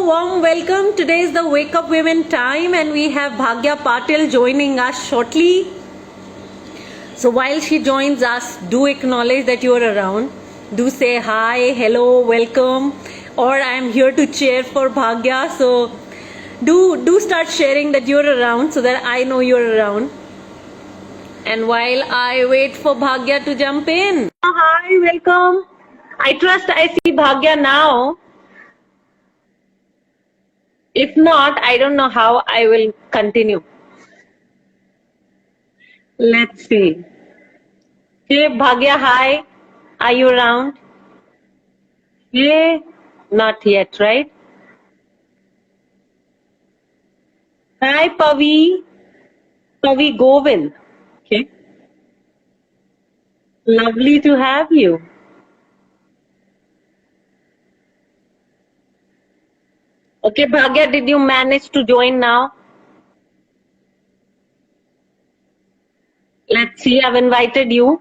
warm welcome. Today is the Wake Up Women time and we have Bhagya Patil joining us shortly. So while she joins us, do acknowledge that you are around. Do say hi, hello, welcome, or I am here to cheer for Bhagya. So do start sharing that you're around so that I know you're around. And while I wait for Bhagya to jump in. Hi, welcome. I trust I see Bhagya now. If not, I don't know how I will continue. Let's see. Hey, Bhagya, hi. Are you around? Hey, not yet, right? Hi, Pavi. Pavi Govind. Okay. Lovely to have you. Okay, Bhagya, did you manage to join now? Let's see, I've invited you.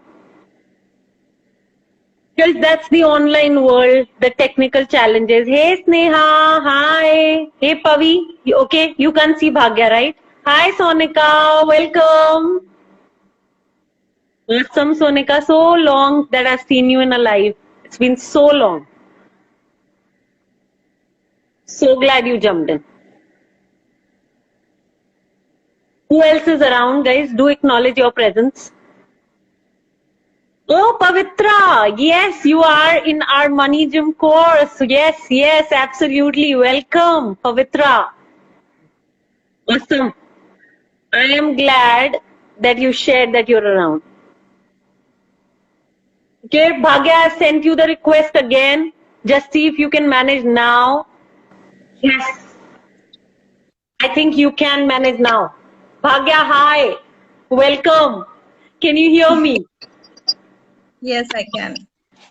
Because that's the online world, the technical challenges. Hey, Sneha, hi. Hey, Pavi. Okay, you can see Bhagya, right? Hi, Sonika, welcome. Awesome, Sonika. So long that I've seen you in a live. It's been so long. So glad you jumped in. Who else is around, guys? Do acknowledge your presence. Oh, Pavitra. Yes, you are in our Money Gym course. Yes, absolutely. Welcome, Pavitra. Awesome. I am glad that you shared that you're around. Okay, Bhagya, I sent you the request again. Just see if you can manage now. Yes. I think you can manage now. Bhagya, hi. Welcome. Can you hear me? Yes, I can.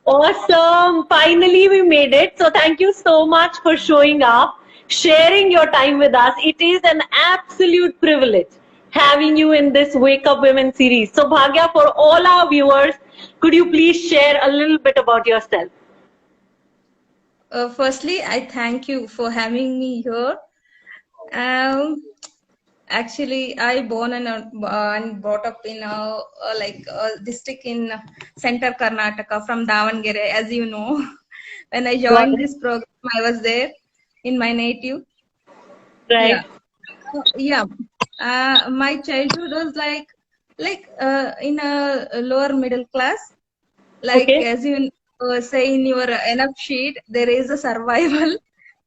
Awesome. Finally, we made it. So thank you so much for showing up, sharing your time with us. It is an absolute privilege having you in this Wake Up Women series. So Bhagya, for all our viewers, could you please share a little bit about yourself? Firstly, I thank you for having me here. Actually, I born and brought up in a district in Center Karnataka from Davangere, as you know. When I joined this program, I was there in my native. Right. Yeah. My childhood was like in a lower middle class. Like Okay. as you say in your enough sheet, there is a survival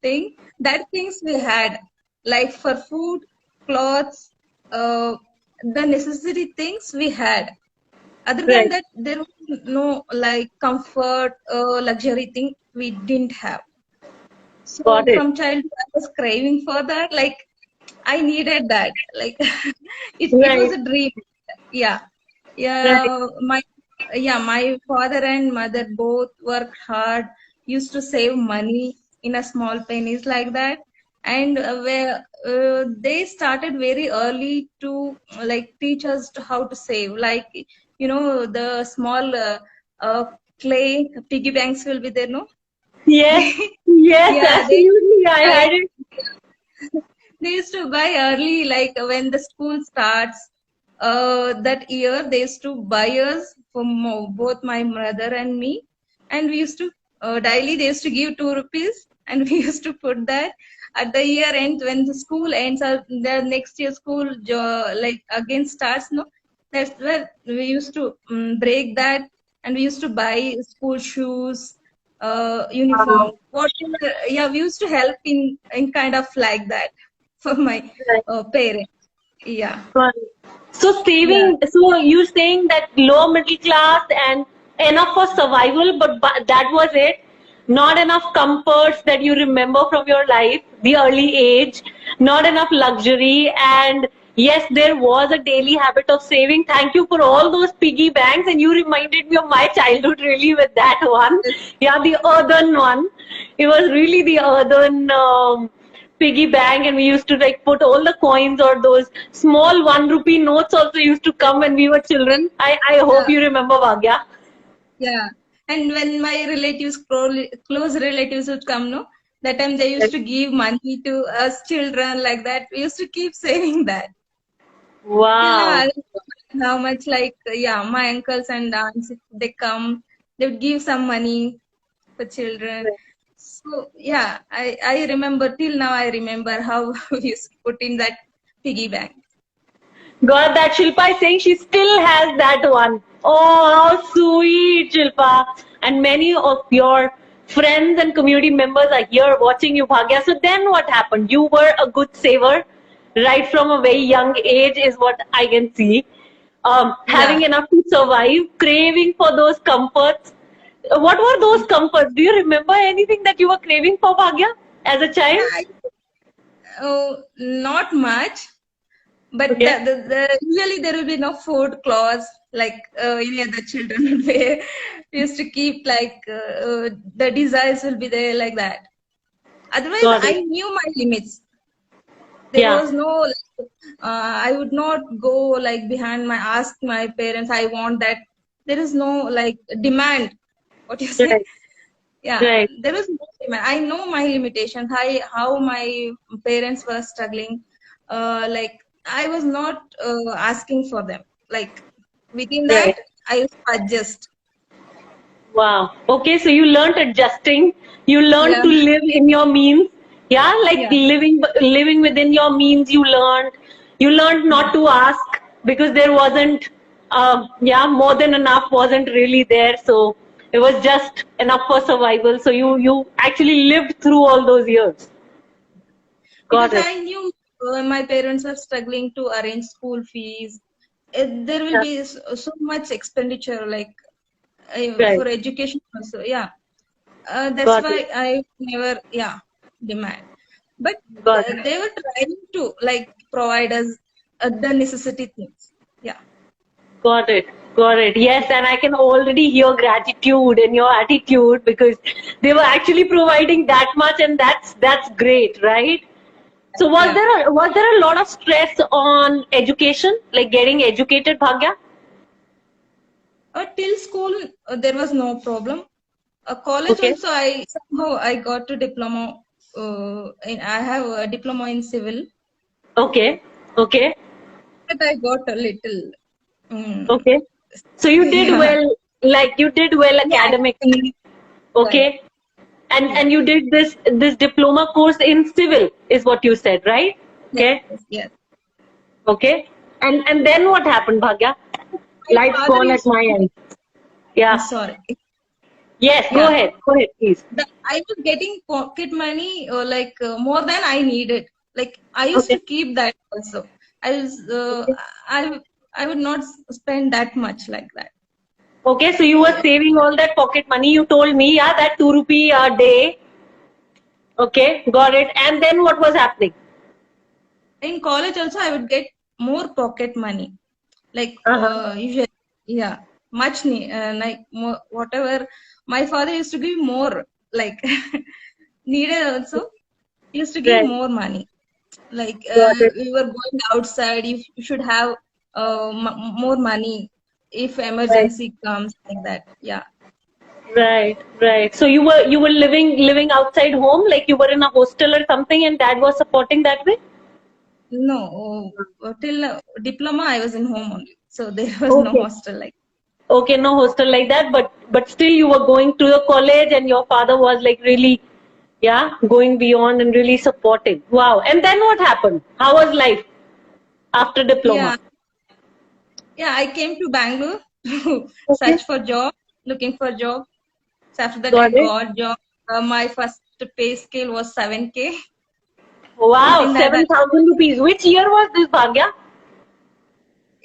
thing. That things we had, like for food, clothes, the necessary things we had. Other than Right. that, there was no like comfort, luxury thing we didn't have. So Got it. from childhood, I was craving for that. Like I needed that. Like it was Right. a dream. Yeah. Right. My father and mother both worked hard, used to save money in a small pennies like that, and where they started very early to like teach us how to save. Like the small uh, clay piggy banks will be there, no? Yes. Yes, Yeah, they absolutely. I buy, had it. they used to buy early, like when the school starts. That year, they used to buy us for both my mother and me, and we used to daily. They used to give 2 rupees, and we used to put that at the year end when the school ends. The next year school like again starts. No, that's where we used to break that, and we used to buy school shoes, uniform. Wow. Whatever, yeah, we used to help in kind of like that for my Right. parents. Yeah, Right. So yeah, saving, so you're saying that lower middle class and enough for survival, but that was it. Not enough comforts that you remember from your life, the early age, not enough luxury, and yes, there was a daily habit of saving. Thank you for all those piggy banks, and you reminded me of my childhood really with that one. Yeah, the earthen one. It was really the earthen. Piggy bank, and we used to like put all the coins, or those small 1 rupee notes also used to come when we were children. I hope yeah, you remember, Bhagya. yeah. And when my relatives, close relatives would come, no, That time they used to give money to us children like that. We used to keep saving that. Till now, I Wow. remember how much like yeah, my uncles and aunts if they come, they would give some money for children. So yeah, I remember till now. I remember how we used to put in that piggy bank. God, that Shilpa is saying she still has that one. Oh, how sweet, Shilpa. And many of your friends and community members are here watching you, Bhagya. So then what happened? You were a good saver right from a very young age, is what I can see. Yeah, Having enough to survive, craving for those comforts. What were those comforts? Do you remember anything that you were craving for, Bhagya, as a child? I, oh, not much. But Okay. usually there will be no food clothes like any other children would wear. We used to keep like the desires will be there like that. Otherwise, Got it. I knew my limits. There Yeah. was no like, I would not go like behind my ask my parents I want that. There is no like demand. What you say? Right. Yeah, Right. there was no demand. I know my limitations. How my parents were struggling. Like I was not asking for them. Like within that, Right. I used to adjust. Wow. Okay, so you learned adjusting. You learned Yeah, to live in your means. Yeah, like yeah, living within your means. You learned. You learned yeah. not to ask because there wasn't. Yeah, more than enough wasn't really there. So it was just enough for survival. So you actually lived through all those years. Got Because it. I knew my parents are struggling to arrange school fees. There will Yeah. be so much expenditure like Right. for education also. Yeah, that's Got it. why I never yeah demand. But Got it. they were trying to like provide us the necessity things. Yeah, Got it. Got it. Yes, and I can already hear gratitude in your attitude because they were actually providing that much, and that's great, right? So yeah. was there a lot of stress on education, like getting educated, Bhagya? Till school there was no problem. College Okay. also I somehow I got to diploma. I have a diploma in civil, Okay. Okay. but I got a little. Mm, Okay. So you did yeah, well, like you did well yeah, academically. yeah, yeah, Okay. yeah. And you did this diploma course in civil, is what you said, right? Yes, Okay. yes, yes. Okay. And then what happened, Bhagya? My Lights father gone at used my to. end. I'm Yeah. sorry. Yes, go Yeah, ahead. Go ahead, please. I was getting pocket money like more than I needed. Like I used to Okay. keep that also. I was Okay. I would not spend that much like that. Okay, so you were saving all that pocket money. You told me, yeah, that 2 rupee a day. Okay, got it. And then what was happening? In college also, I would get more pocket money. Like Uh-huh. usually, yeah, like more, whatever. My father used to give more. Like needed also, he used to give Right. more money. Like Got it. we were going outside, you should have more money if Right. emergency comes like that. Yeah. Right. Right. So you were living outside home, like you were in a hostel or something, and dad was supporting that way. No, till diploma I was in home only, so there was no Okay. hostel like. Okay, no hostel like that, but still you were going to the college, and your father was like really, yeah, going beyond and really supporting. Wow. And then what happened? How was life after Yeah, diploma? yeah, I came to Bangalore to Okay. search for job, looking for job. So after that I Got it. got job. My first pay scale was 7K. Wow, Within that, 7,000 rupees. Which year was this, Bhagya?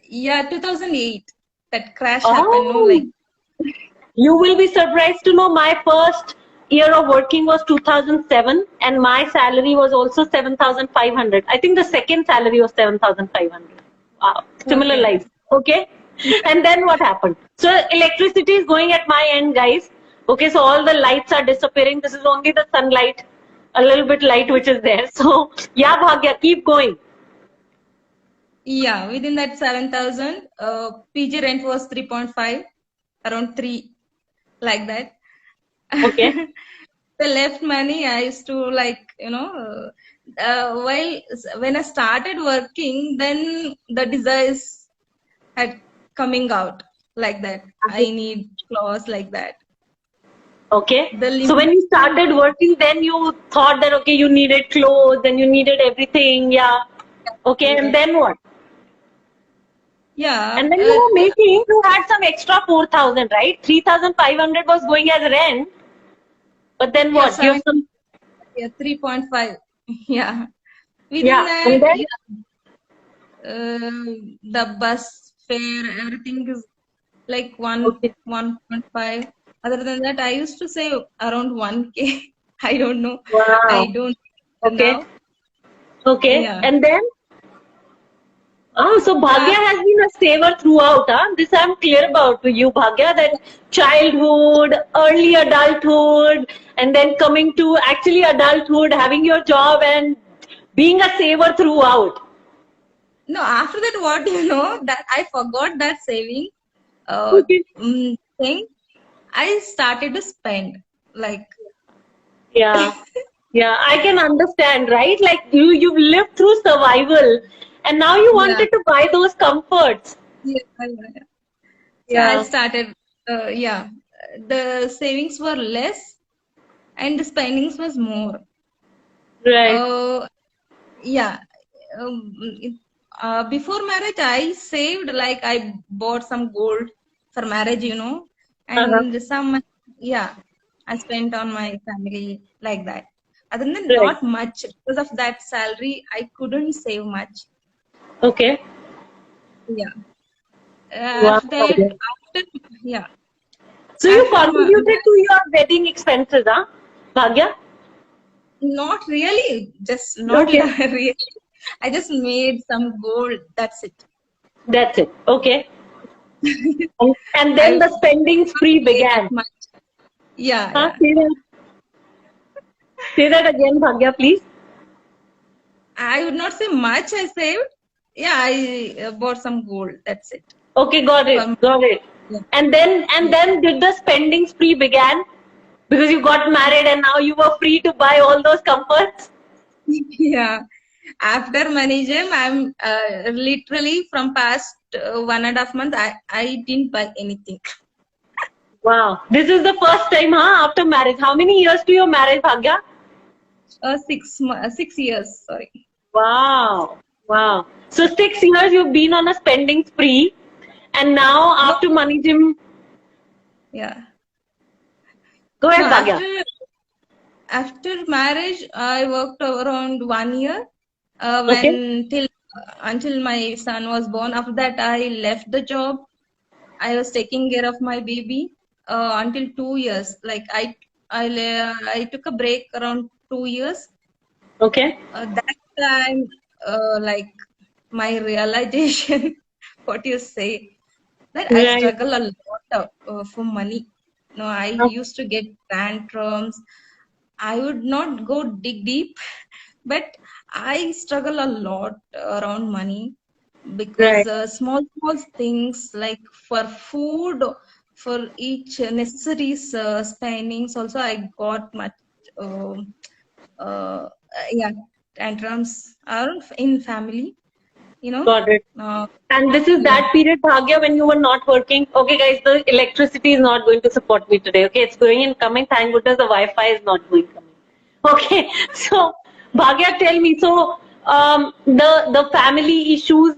yeah, 2008 that crash happened. No, like Oh, you will be surprised to know my first year of working was 2007, and my salary was also 7,500. I think the second salary was 7,500. Wow, similar okay, life. Okay. And then what happened? So electricity is going at my end, guys. Okay, so all the lights are disappearing. This is only the sunlight, a little bit light which is there. So yeah, Bhagya, keep going. yeah, within that 7,000, PG rent was 3.5, around 3, like that. Okay. the left money I used to like, while when I started working, then the desires had coming out like that. I need clothes like that. Okay. The So when limit. you started working, then you thought that, okay, you needed clothes and you needed everything. Yeah. Okay. And then what? Yeah. And then you were making, you had some extra 4,000, right? 3,500 was going as rent. But then Yeah, what? You have 7, some, yeah, 3.5. Yeah. Within yeah. And that, then, yeah, the bus fare, everything is like okay. 1.5. Other than that, I used to save around 1K. I don't know. I Wow. don't Okay. now. Okay. Yeah. And then, so Bhagya After, has been a saver throughout. Huh? This I'm clear about to you, Bhagya, that childhood, early adulthood, and then coming to actually adulthood, having your job and being a saver throughout. no, after that, what that I forgot that saving Okay. thing. I started to spend like, Yeah. Yeah, I can understand, right? Like you've lived through survival and now you yeah, wanted to buy those comforts. yeah, yeah. So I Yeah. started, yeah, the savings were less and the spendings was more. Right. Uh, yeah. It- Before marriage, I saved like I bought some gold for marriage, Uh-huh. and some, yeah, I spent on my family like that. Other than Right. not much because of that salary, I couldn't save much. Okay. Yeah. Wow. Yeah, So you after contributed to your wedding expenses, huh? Bhagya? not really, just not Okay. really. I just made some gold. That's it. That's it. Okay. And I then would the spending not spree say that began. much. Yeah, Huh? yeah. Say that again, Bhagya, please. I would not say much I saved. Yeah, I bought some gold. That's it. Okay, got it. For Got it. yeah, And then did the spending spree began? Because you got married and now you were free to buy all those comforts? yeah. After Manijam, I'm literally from past 1.5 months. I didn't buy anything. Wow. This is the first time, huh? After marriage. How many years to your marriage, Bhagya? 6 years. Sorry. Wow. Wow. So 6 years you've been on a spending spree. And now No, after Money Gym, yeah. go No, ahead, Bhagya. after marriage, I worked around 1 year. Okay. When till until my son was born. After that, I left the job. I was taking care of my baby until 2 years. Like I took a break around 2 years. Okay. That time, like my realization, what you say, that I Right. struggle a lot for money. No, I used to get tantrums. I would not go dig deep, but I struggle a lot around money because Right. small things like for food, for each necessaries spendings. Also, I got much, uh, uh, yeah, tantrums around in family. You know, Got it. uh, And this is yeah, that period, Bhagya, when you were not working. Okay, guys, the electricity is not going to support me today. Okay, it's going and coming. Thank goodness the Wi-Fi is not going coming. Okay, so Bhagya, tell me. So the family issues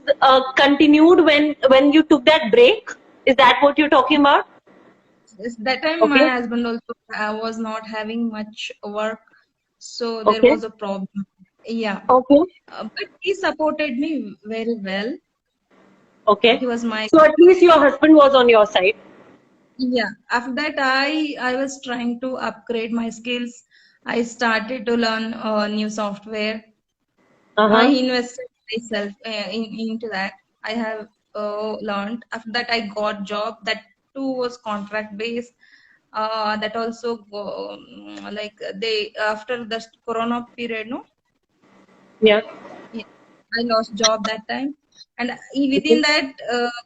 continued when you took that break. Is that what you're talking about? that time my Okay. husband also was not having much work, so there Okay. was a problem. Yeah, Okay. but he supported me very well. Okay. He was my, So at least your husband was on your side. yeah. After that, I was trying to upgrade my skills. I started to learn new software. I Uh-huh. invested myself into that. I have learned. After that, I got job. That too was contract based. That also like they after the Corona period, no, Yeah. yeah, I lost job that time, and within that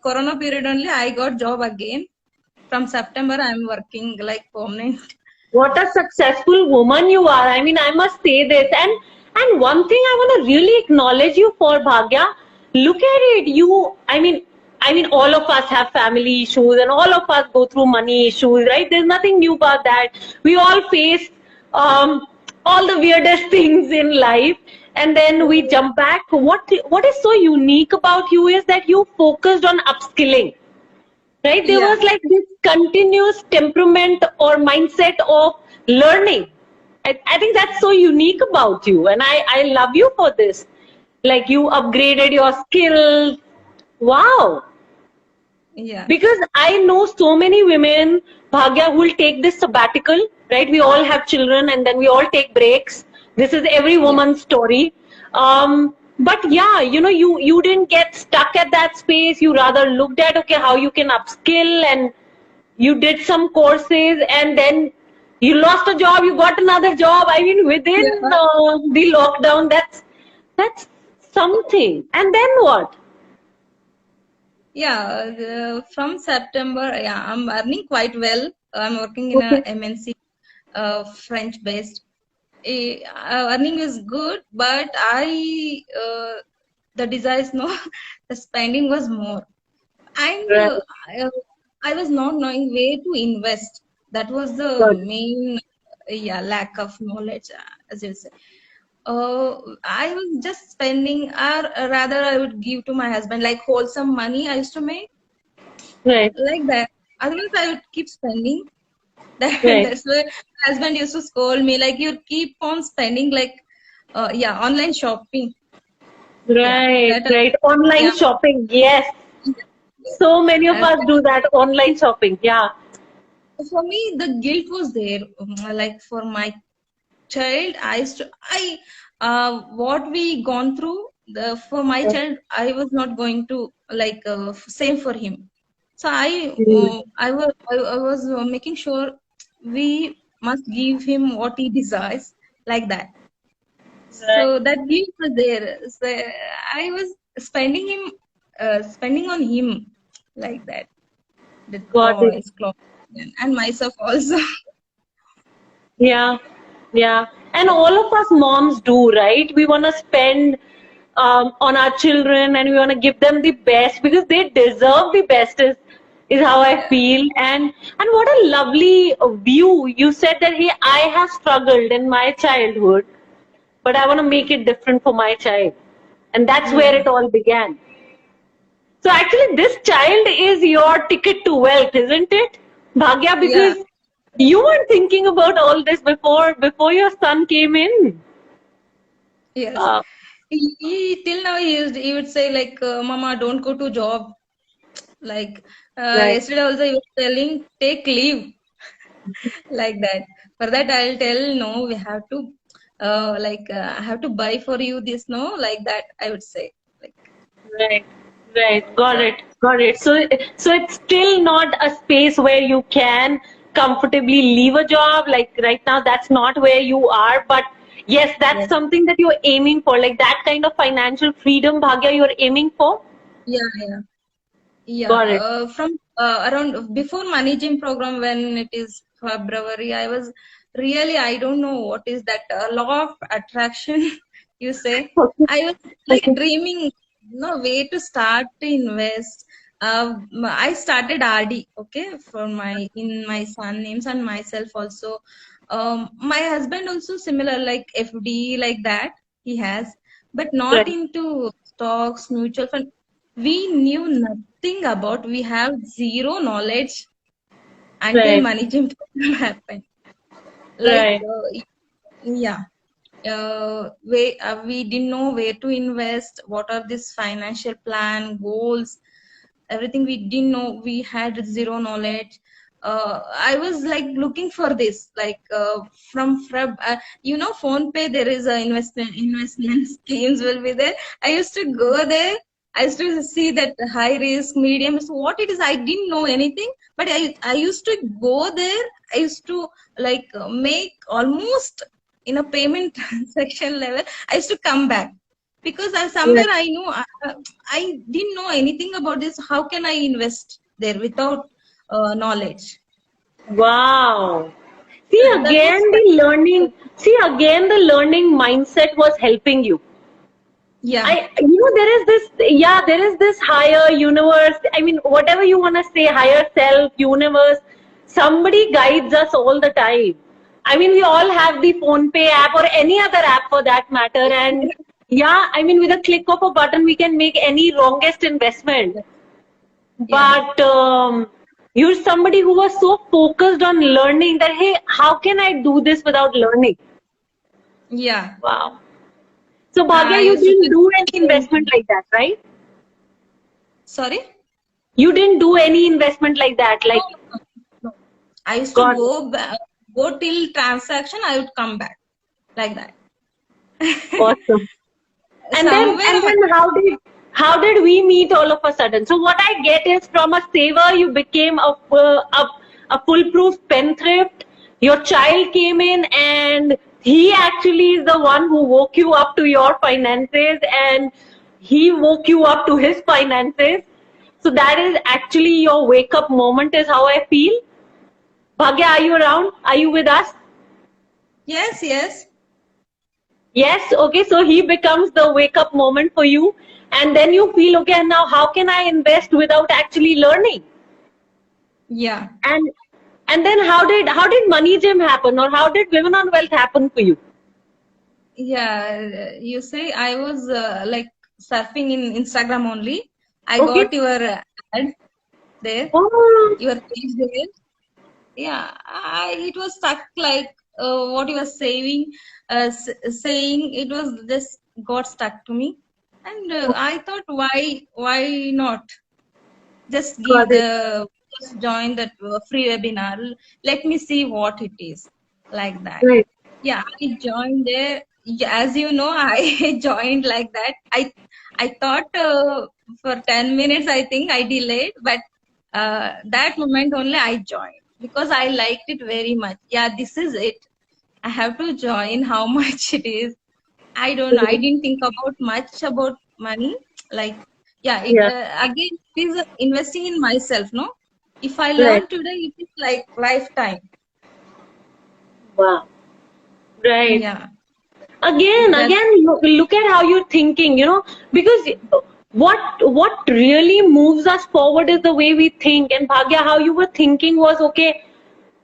Corona period only, I got job again. From September, I'm working like permanent. What a successful woman you are. I mean, I must say this. And one thing I want to really acknowledge you for, Bhagya. Look at it. I mean, all of us have family issues, and all of us go through money issues, right? There's nothing new about that. We all face um, all the weirdest things in life, and then we jump back. What is so unique about you is that you focused on upskilling, right? There Yeah. was like this continuous temperament or mindset of learning. I think that's so unique about you, and I love you for this. Like, you upgraded your skills. Wow. Yeah. Because I know so many women, Bhagya, who will take this sabbatical, right? We all have children and then we all take breaks. This is every Yeah. woman's story. But yeah, you didn't get stuck at that space. You rather looked at, okay, how you can upskill, and you did some courses, and then you lost a job, you got another job. I mean, within Yeah. the lockdown, that's something. And then what? Yeah, from September, yeah, I'm earning quite well. I'm working in a Okay. MNC, French based. Earning is good, but the desire is no, the spending was more. And Right. I, I was not knowing where to invest. That was the Got main, yeah, lack of knowledge, as you say. I was just spending, or rather, I would give to my husband like wholesome money I used to make Right. like that. Otherwise, I would keep spending. Right. That's why my husband used to scold me like you keep on spending like, yeah, online shopping. Yeah, Right, that right. Online yeah. shopping. Yes. So many of Uh, us do that online shopping. Yeah. for me, the guilt was there. Like for my child, I used to what we gone through. For my child, I was not going to like same for him. So Mm. I was making sure we must give him what he desires, like that. Right. So that guilt was there. So I was spending on him, like that. The Got it. toys, clothes, and myself also. Yeah. Yeah. And all of us moms do, right? We want to spend on our children, and we want to give them the best because they deserve the best, is how I Yeah, feel. And what a lovely view. You said that, hey, I have struggled in my childhood, but I want to make it different for my child. And that's where yeah, it all began. So actually, this child is your ticket to wealth, isn't it, Bhagya? yeah. Because you weren't thinking about all this before your son came in. Yes. Uh, He till now he would say like, "Mama, don't go to job." Like right, yesterday also he was telling, "Take leave," like that. For that I'll tell, "No, we have to, I have to buy for you this." No, like that I would say. Like right, right. Got yeah, it, got it. So it's still not a space where you can comfortably leave a job. Like right now, that's not where you are. But yes, that's yes, something that you're aiming for. Like that kind of financial freedom, Bhagya, you're aiming for. yeah, yeah. Yeah, Got it. from around before Money Gym program when it is February, I was really, I don't know what is that law of attraction you say. Okay. I was like Okay. dreaming, no way to start to invest. I started RD, okay, for my in my son names and myself also. My husband also similar like FD like that he has, but not Right, into stocks, mutual fund. We knew nothing about. We have zero knowledge until right, Money Gym program happened. Like right. yeah, we didn't know where to invest. What are this financial plan goals? Everything we didn't know. We had zero knowledge. I was like looking for this, like from Feb, phone pay there is a investment schemes will be there. I used to go there. I used to see that high risk medium, so what it is I didn't know anything, but I used to go there. I used to like make almost in a payment transaction level. I used to come back because Right. somewhere I knew I didn't know anything about this. How can I invest there without knowledge? Wow. See That was again the learning. See again the learning mindset was helping you. yeah, There is this, yeah, there is this higher universe. I mean, whatever you want to say, higher self, universe, somebody guides us all the time. I mean, we all have the Phone Pay app or any other app for that matter. And yeah, I mean, with a click of a button, we can make any wrongest investment. yeah, But you're somebody who was so focused on learning that, hey, how can I do this without learning? yeah. Wow. So, I Bhagya, you used to didn't think do any so investment much. like that, right? Sorry? You didn't do any investment like that. No, Like, no, no. I used to God, go till transaction, I would come back like that. awesome. Somewhere, And then how did we meet all of a sudden? So what I get is from a saver, you became a foolproof spendthrift. Your child came in, and he actually is the one who woke you up to your finances, and he woke you up to his finances. So that is actually your wake up moment, is how I feel. Bhagya, are you around? Are you with us? yes, yes, Yes, okay, so he becomes the wake up moment for you, and then you feel, okay, now how can I invest without actually learning? yeah. And then how did Money Gym happen, or how did Women on Wealth happen for you? Yeah, you say I was like surfing in Instagram only. I Okay. got your ad there, Oh, your page there. Yeah, it was stuck like what you were saying. It was just got stuck to me, and I thought, why not just give got it. the just join that free webinar? Let me see what it is like that. Right. Yeah, I joined there. Yeah, as you know, I joined like that. I thought for 10 minutes, I think I delayed, but that moment only I joined because I liked it very much. Yeah, this is it. I have to join. How much it is? I don't know. I didn't think about much about money. Like, yeah, it Yeah. again it is investing in myself. No, if I Right. learn today, it is like lifetime. Wow. Right. Yeah, that Again, look at how you're thinking, because what really moves us forward is the way we think. And Bhagya, how you were thinking was, okay,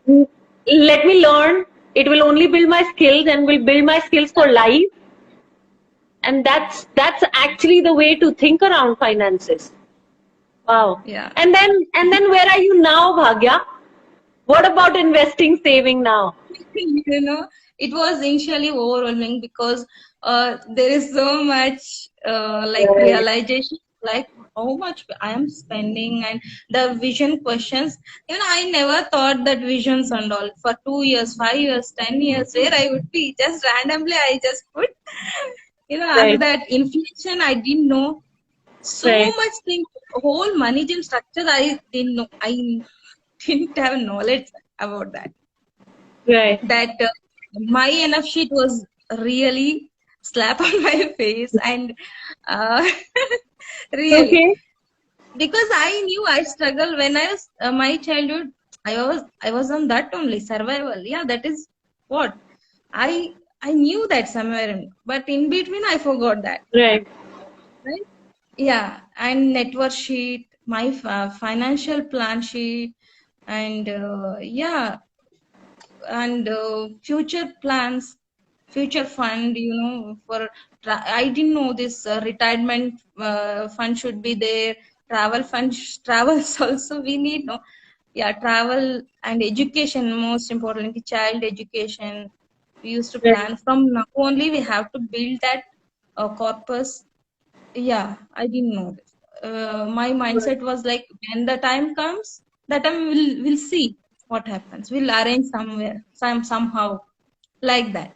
mm, let me learn. It will only build my skills and will build my skills for life. And that's actually the way to think around finances. Wow. yeah. And then where are you now, Bhagya? What about investing, saving now? You know, it was initially overwhelming because there is so much like Right. realization, like how much I am spending and the vision questions. Even I never thought that visions and all for 2 years, 5 years, 10 years, where I would be. Just randomly, I just put, after Right. that inflation, I didn't know so Right. much thing. Whole money gym structure, I didn't know. I didn't have knowledge about that Right. that my enough sheet was really slap on my face and uh, really Okay. because I knew I struggled when I was my childhood. I was on that only survival. Yeah, that is what I knew that somewhere, but in between I forgot that. Right. Right? Yeah, and network sheet, my financial plan sheet, and yeah, and future plans, future fund, for I didn't know this retirement fund should be there, travel fund, travels also we need, no. Yeah, travel and education, most importantly child education, we used to Right. plan from now only, we have to build that corpus. Yeah, I didn't know this. My mindset was like, when the time comes, that time we'll see what happens. We'll arrange somewhere, somehow, like that.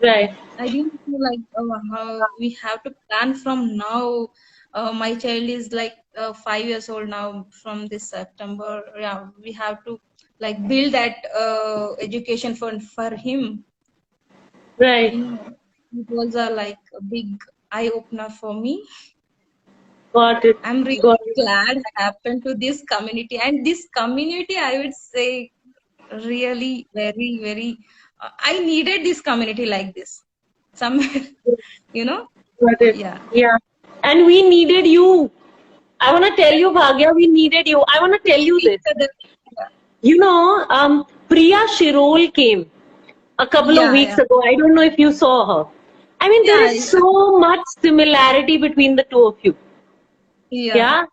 Right. I didn't feel like, oh, how we have to plan from now. My child is like 5 years old now. From this September, yeah, we have to like build that education fund for him. Right. It was a like a big eye opener for me. Got it. I'm really Got it. glad I happened to this community. And this community, I would say, really very, very, I needed this community like this somewhere, you know. Got it. Yeah. Yeah. And we needed you. I want to tell you, Bhagya, we needed you. I want to tell you this. You know, Priya Shirol came a couple of Yeah, weeks yeah, ago. I don't know if you saw her. I mean, there yeah, is so much similarity between the two of you. yeah, Yeah.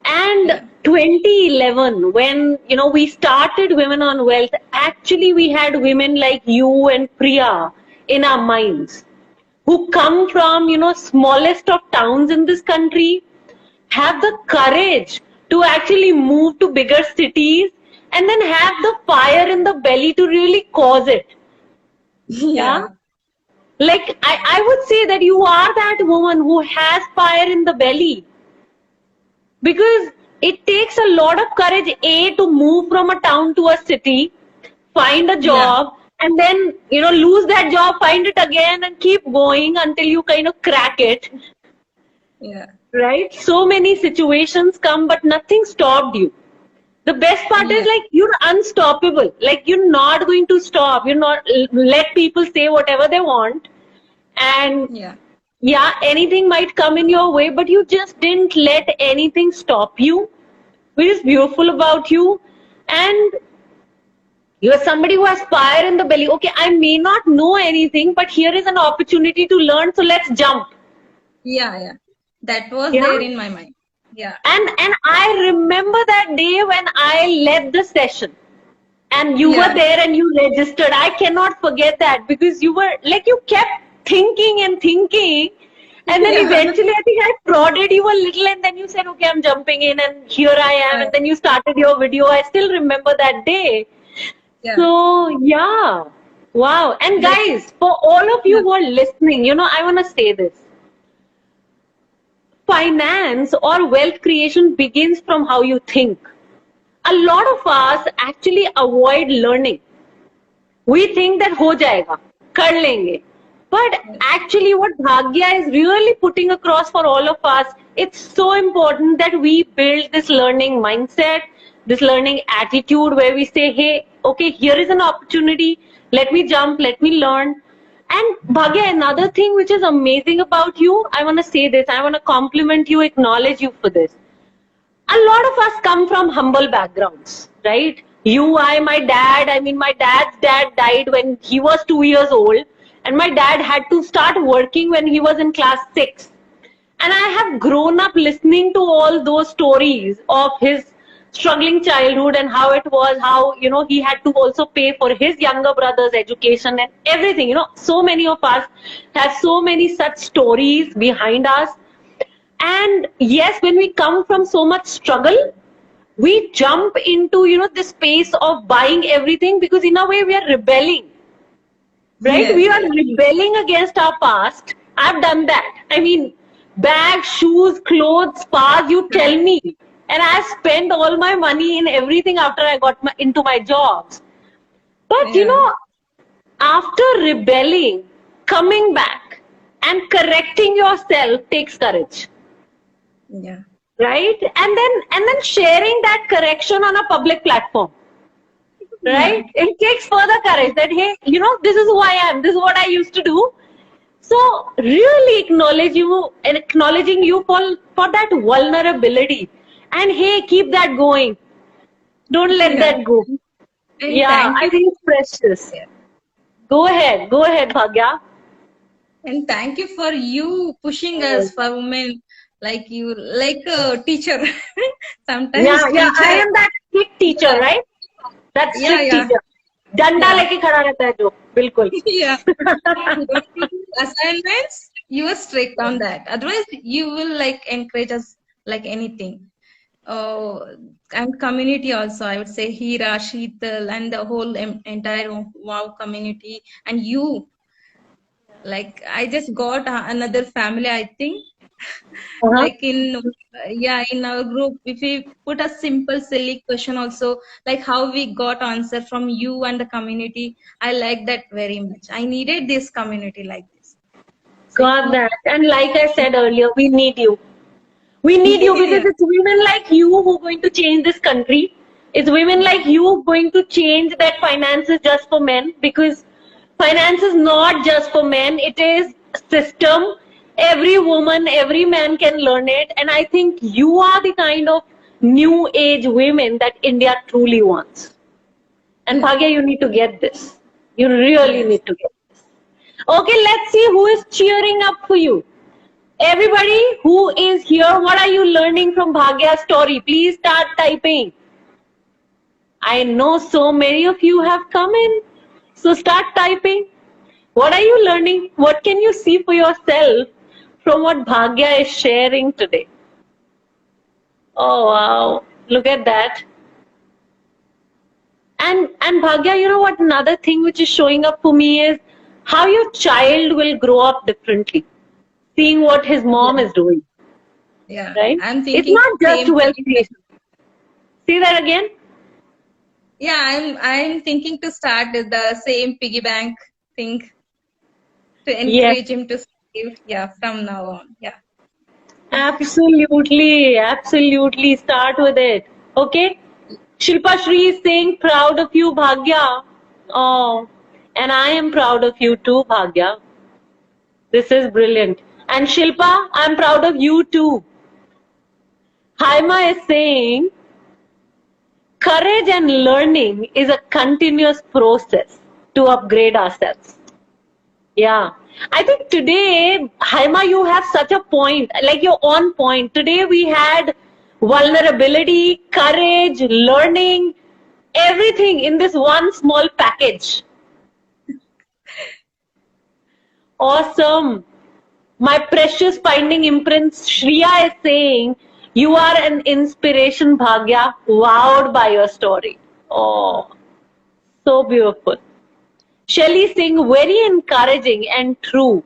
And yeah, 2011, when, you know, we started Women on Wealth, actually we had women like you and Priya in our minds who come from, you know, smallest of towns in this country, have the courage to actually move to bigger cities, and then have the fire in the belly to really cause it. Yeah. yeah, Like, I would say that you are that woman who has fire in the belly, because it takes a lot of courage, A, to move from a town to a city, find a yeah, job, and then, you know, lose that job, find it again, and keep going until you kind of crack it. yeah, Right? So many situations come, but nothing stopped you. The best part is, yeah, like, you're unstoppable. Like, you're not going to stop. You're not let people say whatever they want. And yeah, yeah, anything might come in your way, but you just didn't let anything stop you, which is beautiful about you. And you're somebody who has fire in the belly. Okay, I may not know anything, but here is an opportunity to learn, so let's jump. yeah, yeah. That was Yeah. there in my mind. Yeah, And I remember that day when I led the session and you were yeah, there and you registered. I cannot forget that, because you were like, you kept thinking and thinking, and then yeah, eventually I think I prodded you a little, and then you said, okay, I'm jumping in, and here I am, and then you started your video. I still remember that day. yeah, So yeah, wow. And like, guys, for all of you yeah, who are listening, you know, I want to say this: finance or wealth creation begins from how you think. A lot of us actually avoid learning. We think that ho jayega, kar lenge. But actually, what Bhagya is really putting across for all of us, it's so important that we build this learning mindset, this learning attitude where we say, hey, okay, here is an opportunity. Let me jump, let me learn. And Bhagya, another thing which is amazing about you, I want to say this, I want to compliment you, acknowledge you for this. A lot of us come from humble backgrounds, right? You, I, my dad. I mean, my dad's dad died when he was 2 years old, and my dad had to start working when he was in class 6. And I have grown up listening to all those stories of his struggling childhood and how it was, how, you know, he had to also pay for his younger brother's education and everything. You know, so many of us have so many such stories behind us. And yes, when we come from so much struggle, we jump into, you know, this space of buying everything, because in a way we are rebelling, right? yes, We are yes, rebelling against our past. I've done that. I mean, bags, shoes, clothes, spas, you tell me. And I spent all my money in everything after I got into my jobs. But, you yeah, know, after rebelling, coming back and correcting yourself takes courage, yeah, right? And then sharing that correction on a public platform, yeah, right? It takes further courage that, hey, you know, this is who I am, this is what I used to do. So really acknowledging you for that vulnerability, and hey, keep that going, don't let yeah. that go. And Yeah, thank I you. think it's precious. Go ahead, Bhagya. And thank you for you pushing us for women like you, like a teacher. Sometimes Yeah, I teacher, am that strict teacher, yeah, right? That yeah, strict yeah, teacher, डंडा yeah, लेके खड़ा रहता है जो, बिल्कुल. yeah. You don't give assignments, you are strict on that. Otherwise, you will like encourage us like anything. And community also, I would say Hira, Sheetal, and the whole entire WOW community, and you. Like I just got another family, I think. Uh-huh. Like in yeah, in our group, if we put a simple silly question also, like how we got answer from you and the community, I like that very much. I needed this community like this. So Got that. And like I said earlier, we need you. We need you, because yeah, it's women like you who are going to change this country. Is women like you going to change that finance is just for men? Because finance is not just for men. It is a system. Every woman, every man can learn it. And I think you are the kind of new age women that India truly wants. And Bhagya, you need to get this. You really Yes. need to get this. Okay, let's see who is cheering up for you. Everybody who is here, what are you learning from Bhagya's story? Please start typing. I know so many of you have come in. So start typing. What are you learning? What can you see for yourself from what Bhagya is sharing today? Oh wow. Look at that. And Bhagya, you know what? Another thing which is showing up for me is how your child will grow up differently, seeing what his mom is doing, Yeah. right? I'm It's thinking not just same wealth thing. creation. See that again? Yeah, I'm thinking to start with the same piggy bank thing to Yes, encourage him to save. Yeah, from now on. Yeah. absolutely, absolutely. Start with it. Okay? Shilpa Shri is saying proud of you, Bhagya. Oh, and I am proud of you too, Bhagya. This is brilliant. And Shilpa, I'm proud of you too. Haima is saying courage and learning is a continuous process to upgrade ourselves. Yeah. I think today, Haima, you have such a point. Like you're on point. Today we had vulnerability, courage, learning, everything in this one small package. Awesome. My precious finding imprints, Shriya is saying, you are an inspiration, Bhagya, wowed by your story. Oh, so beautiful. Shelly Singh, very encouraging and true.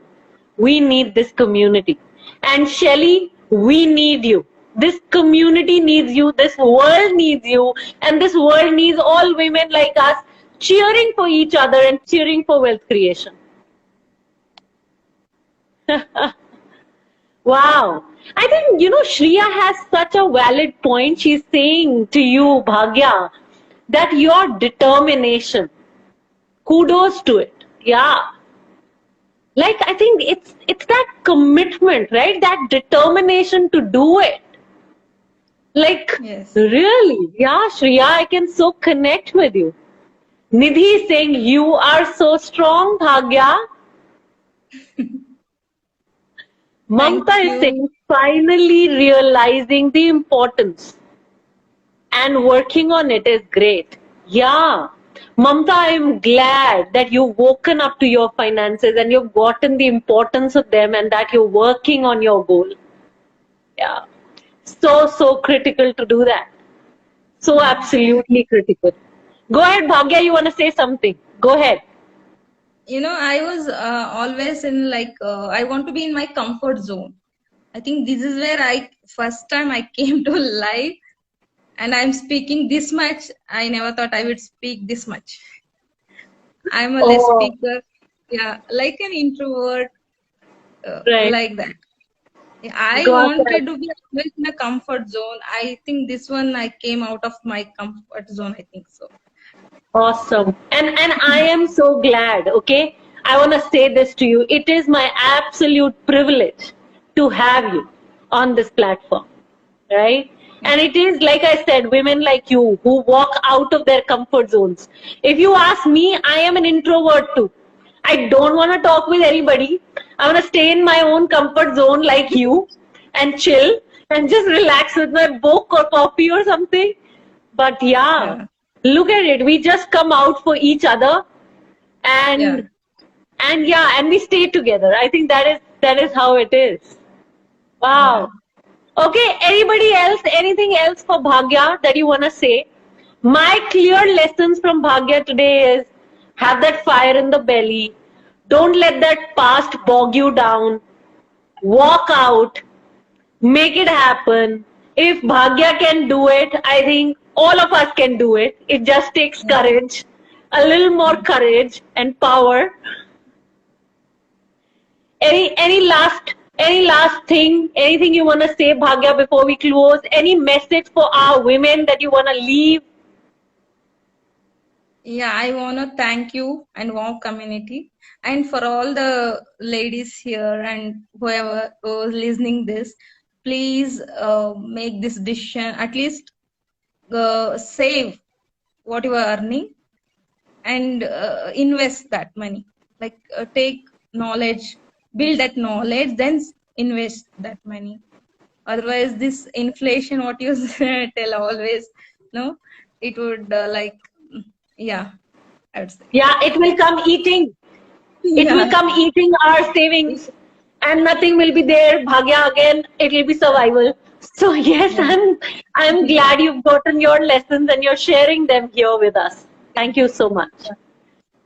We need this community. And Shelly, we need you. This community needs you. This world needs you. And this world needs all women like us cheering for each other and cheering for wealth creation. Wow. I think, Shriya has such a valid point. She's saying to you, Bhagya, that your determination, kudos to it. Yeah. Like, I think it's that commitment, right? That determination to do it. Like, Yes. really? Yeah, Shriya, I can so connect with you. Nidhi is saying, you are so strong, Bhagya. Mamta is you. saying, finally realizing the importance and working on it is great. Yeah. Mamta, I'm glad that you've woken up to your finances and you've gotten the importance of them and that you're working on your goal. Yeah. So critical to do that. So absolutely critical. Go ahead, Bhagya, you want to say something? Go ahead. I was always in I want to be in my comfort zone. I think this is where first time I came to life, and I'm speaking this much. I never thought I would speak this much. I'm a less Oh, speaker. Yeah, like an introvert, right. like that. I Got that. wanted to be always in a comfort zone. I think this one I came out of my comfort zone. I think so. Awesome. And I am so glad, okay? I want to say this to you. It is my absolute privilege to have you on this platform, right? And it is, like I said, women like you who walk out of their comfort zones. If you ask me, I am an introvert too. I don't want to talk with anybody. I want to stay in my own comfort zone like you and chill and just relax with my book or coffee or something. But yeah, look at it. We just come out for each other and and we stay together. I think that is how it is. Wow. Okay, anybody else, anything else for Bhagya that you want to say? My clear lessons from Bhagya today is have that fire in the belly. Don't let that past bog you down. Walk out. Make it happen. If Bhagya can do it, I think all of us can do it. It just takes courage, a little more courage and power. Any last thing, anything you want to say, Bhagya, before we close? Any message for our women that you want to leave? Yeah, I want to thank you and WOW community and for all the ladies here and whoever was listening this. Please make this decision. At least save what you are earning and invest that money. Like take knowledge, build that knowledge, then invest that money. Otherwise, this inflation, what you tell always, no, it would yeah, I would say. Yeah, it will come eating. It will Yeah. come eating our savings, and nothing will be there. Bhagya again. It will be survival. So yes, Yeah. I'm glad you've gotten your lessons and you're sharing them here with us. Thank you so much.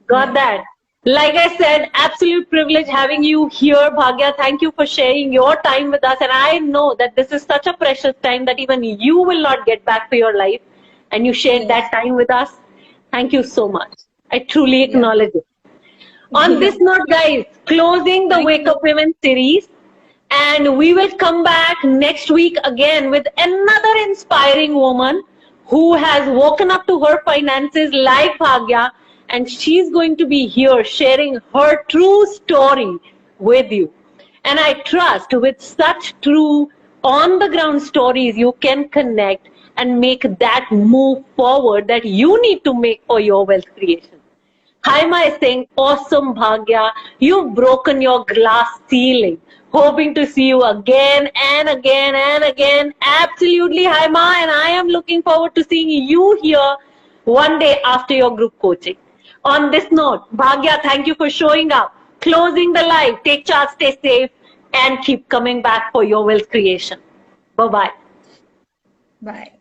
Got Yeah. that. Like I said, absolute privilege having you here, Bhagya. Thank you for sharing your time with us. And I know that this is such a precious time that even you will not get back to your life. And you shared Yes. that time with us. Thank you so much. I truly Yeah. acknowledge it. On Yeah. this note, guys, closing the Thank Wake you. Up Women series. And we will come back next week again with another inspiring woman who has woken up to her finances like Bhagya. And she's going to be here sharing her true story with you. And I trust with such true on the ground stories, you can connect and make that move forward that you need to make for your wealth creation. Haima is saying, awesome Bhagya, you've broken your glass ceiling. Hoping to see you again and again and again. Absolutely, Haima, and I am looking forward to seeing you here one day after your group coaching. On this note, Bhagya, thank you for showing up, closing the live. Take charge, stay safe, and keep coming back for your wealth creation. Bye bye. Bye.